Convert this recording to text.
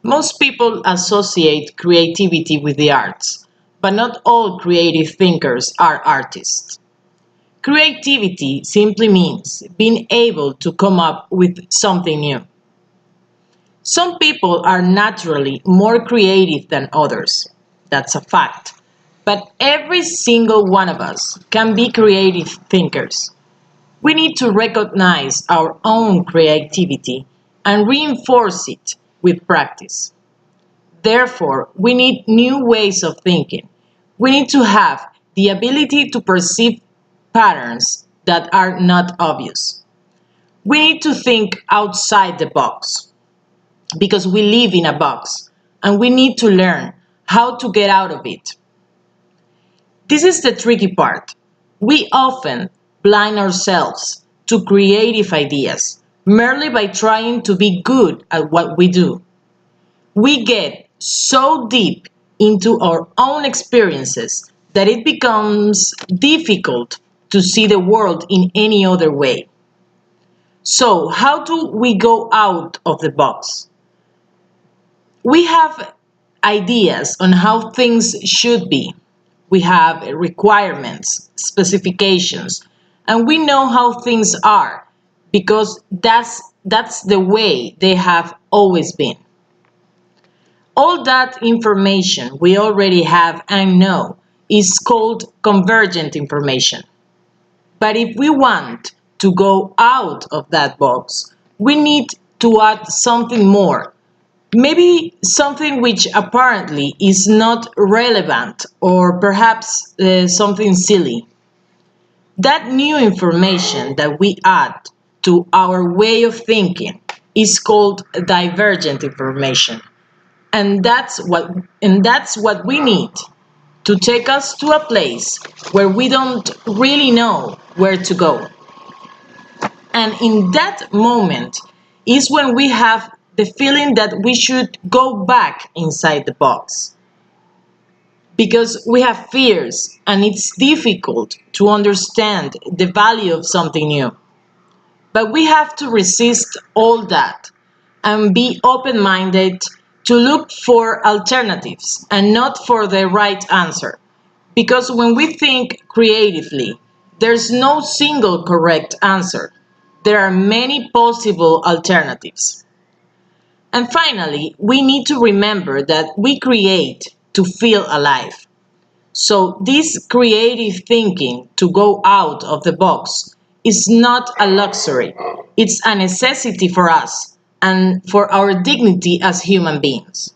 Most people associate creativity with the arts, but not all creative thinkers are artists. Creativity simply means being able to come up with something new. Some people are naturally more creative than others. That's a fact. But every single one of us can be creative thinkers. We need to recognize our own creativity and reinforce it with practice. Therefore, we need new ways of thinking. We need to have the ability to perceive patterns that are not obvious. We need to think outside the box because we live in a box and we need to learn how to get out of it. This is the tricky part. We often blind ourselves to creative ideas merely by trying to be good at what we do. We get so deep into our own experiences that it becomes difficult to see the world in any other way. So, how do we go out of the box? We have ideas on how things should be. We have requirements, specifications, and we know how things are because that's the way they have always been. All that information we already have and know is called convergent information. But if we want to go out of that box, we need to add something more. Maybe something which apparently is not relevant or perhaps something silly. That new information that we add to our way of thinking is called divergent information. And that's what we need to take us to a place where we don't really know where to go. And in that moment is when we have the feeling that we should go back inside the box. Because we have fears and it's difficult to understand the value of something new. But we have to resist all that and be open minded to look for alternatives and not for the right answer. Because when we think creatively, there's no single correct answer. There are many possible alternatives. And finally, we need to remember that we create to feel alive. So, this creative thinking to go out of the box is not a luxury, it's a necessity for us and for our dignity as human beings.